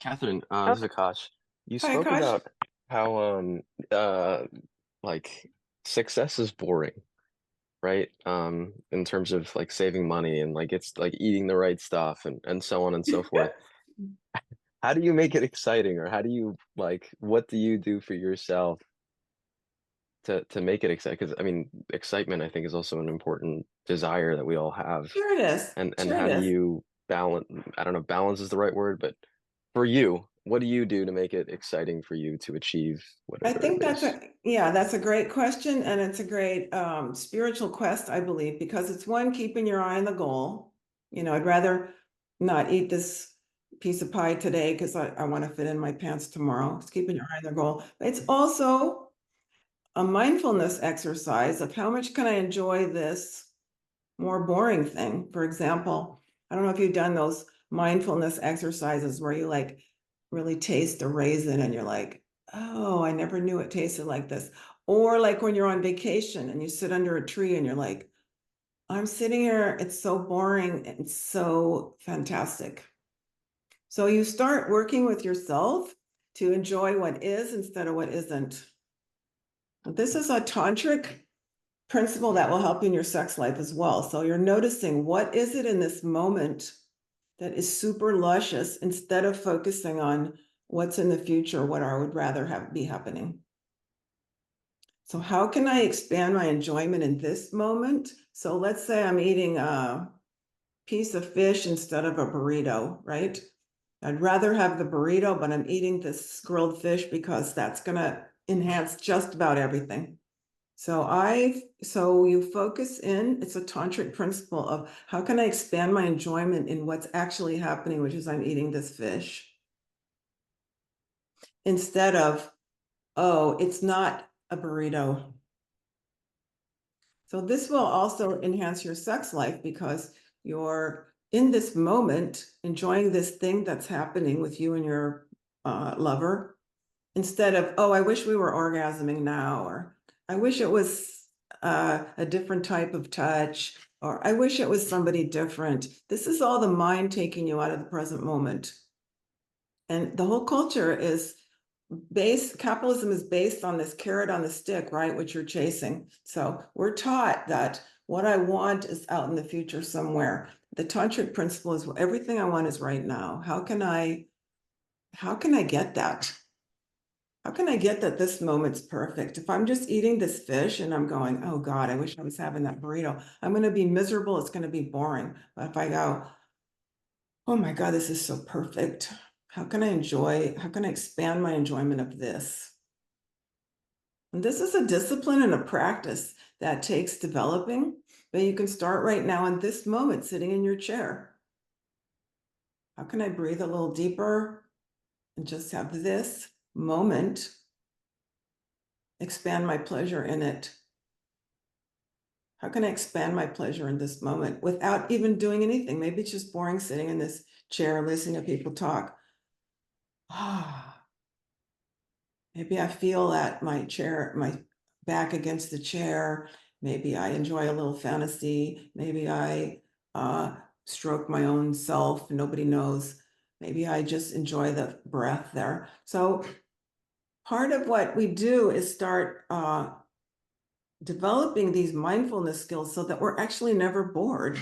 Catherine, Oh, this is Akash. You hi, spoke Akash. about how uh like success is boring, right? In terms of like saving money and like it's like eating the right stuff and so on and so forth. How do you make it exciting, or how do you like what do you do for yourself to make it exciting? Because I mean, excitement I think is also an important desire that we all have. Sure it is. And Sure it how do is. you balance, I don't know if balance is the right word, but for you, what do you do to make it exciting for you to achieve I whatever it think is? that's a great question, and it's a great spiritual quest, I believe, because it's one, keeping your eye on the goal. I'd rather not eat this piece of pie today because I want to fit in my pants tomorrow. It's keeping your eye on the goal. It's also a mindfulness exercise of how much can I enjoy this more boring thing. For example, I don't know if you've done those mindfulness exercises where you like really taste a raisin and you're like, oh, I never knew it tasted like this. Or like when you're on vacation and you sit under a tree and you're like, I'm sitting here, it's so boring, it's so fantastic. So you start working with yourself to enjoy what is instead of what isn't. This is a tantric principle that will help you in your sex life as well. So you're noticing what is it in this moment that is super luscious instead of focusing on what's in the future, what I would rather have be happening. So how can I expand my enjoyment in this moment? So let's say I'm eating a piece of fish instead of a burrito, right? I'd rather have the burrito, but I'm eating this grilled fish because that's going to enhance just about everything. So you focus in, it's a tantric principle of how can I expand my enjoyment in what's actually happening, which is I'm eating this fish, instead of, oh, it's not a burrito. So this will also enhance your sex life because you're in this moment enjoying this thing that's happening with you and your lover, instead of, oh, I wish we were orgasming now, or I wish it was a different type of touch, or I wish it was somebody different. This is all the mind taking you out of the present moment. And the whole culture is capitalism is based on this carrot on the stick, right? Which you're chasing. So we're taught that what I want is out in the future somewhere. The tantric principle is, well, everything I want is right now. How can I get that? How can I get that this moment's perfect? If I'm just eating this fish and I'm going, oh God, I wish I was having that burrito, I'm going to be miserable. It's going to be boring. But if I go, oh my God, this is so perfect. How can I expand my enjoyment of this? And this is a discipline and a practice that takes developing, but you can start right now in this moment, sitting in your chair. How can I breathe a little deeper and just have this moment, expand my pleasure in it? How can I expand my pleasure in this moment without even doing anything? Maybe it's just boring sitting in this chair listening to people talk. Ah, maybe I feel that my back against the chair. Maybe I enjoy a little fantasy. Maybe I stroke my own self. Nobody knows. Maybe I just enjoy the breath there. So part of what we do is start developing these mindfulness skills so that we're actually never bored.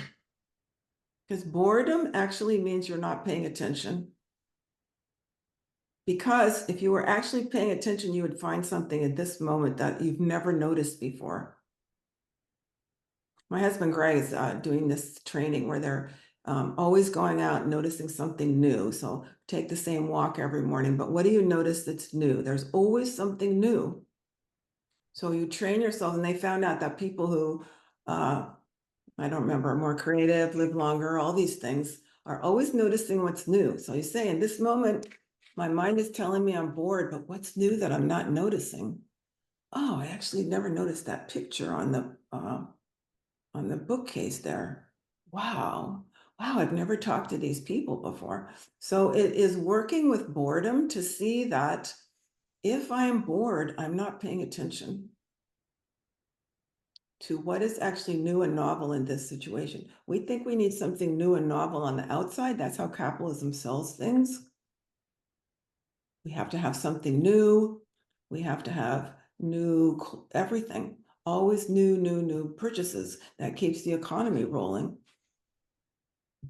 Because boredom actually means you're not paying attention. Because if you were actually paying attention, you would find something at this moment that you've never noticed before. My husband Greg is doing this training where they're always going out and noticing something new. So take the same walk every morning, but what do you notice that's new? There's always something new. So you train yourself, and they found out that people who I don't remember, more creative, live longer, all these things are always noticing what's new. So you say, in this moment, my mind is telling me I'm bored, but what's new that I'm not noticing? Oh, I actually never noticed that picture on the bookcase there. Wow. Wow, I've never talked to these people before. So it is working with boredom to see that if I am bored, I'm not paying attention to what is actually new and novel in this situation. We think we need something new and novel on the outside. That's how capitalism sells things. We have to have something new. We have to have new everything. Always new purchases. That keeps the economy rolling.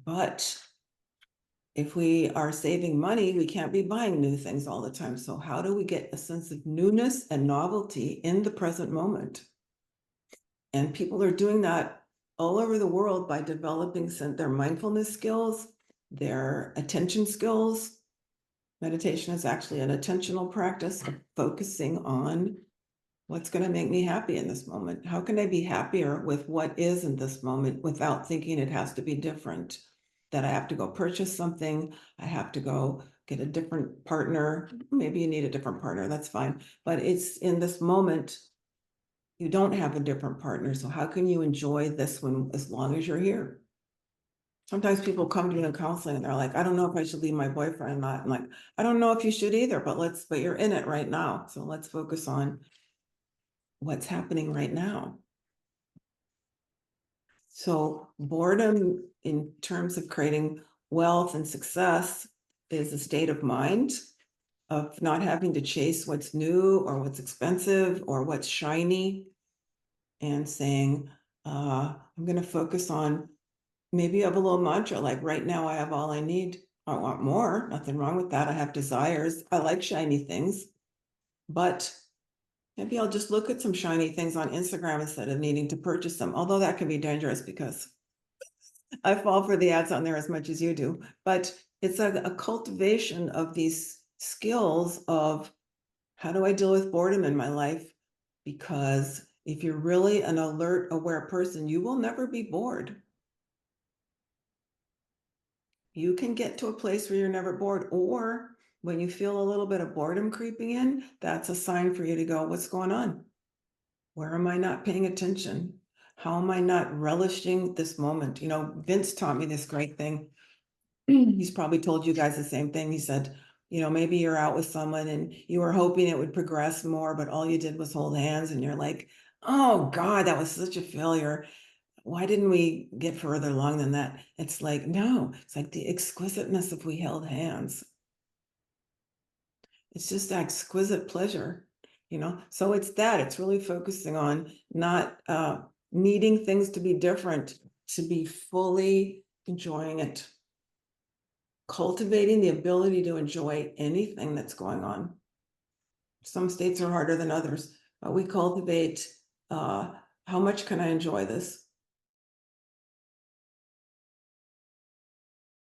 But if we are saving money, we can't be buying new things all the time. So how do we get a sense of newness and novelty in the present moment? And people are doing that all over the world by developing their mindfulness skills, their attention skills. Meditation is actually an attentional practice of focusing on what's going to make me happy in this moment. How can I be happier with what is in this moment without thinking it has to be different? That I have to go purchase something, I have to go get a different partner. Maybe you need a different partner, that's fine. But it's in this moment, you don't have a different partner. So how can you enjoy this one as long as you're here? Sometimes people come to me in counseling and they're like, I don't know if I should leave my boyfriend or not. I'm like, I don't know if you should either, but you're in it right now. So let's focus on what's happening right now. So boredom in terms of creating wealth and success is a state of mind of not having to chase what's new or what's expensive or what's shiny, and saying, I'm going to focus on, maybe you have a little mantra like, right now I have all I need. I want more. Nothing wrong with that. I have desires. I like shiny things, but maybe I'll just look at some shiny things on Instagram instead of needing to purchase them. Although that can be dangerous because I fall for the ads on there as much as you do. But it's a cultivation of these skills of, how do I deal with boredom in my life? Because if you're really an alert, aware person, you will never be bored. You can get to a place where you're never bored, or when you feel a little bit of boredom creeping in, that's a sign for you to go, what's going on? Where am I not paying attention? How am I not relishing this moment? Vince taught me this great thing. He's probably told you guys the same thing. He said, maybe you're out with someone and you were hoping it would progress more, but all you did was hold hands and you're like, oh God, that was such a failure. Why didn't we get further along than that? It's like, no, it's like the exquisiteness of we held hands. It's just exquisite pleasure, So it's really focusing on not needing things to be different, to be fully enjoying it. Cultivating the ability to enjoy anything that's going on. Some states are harder than others, but we cultivate, how much can I enjoy this?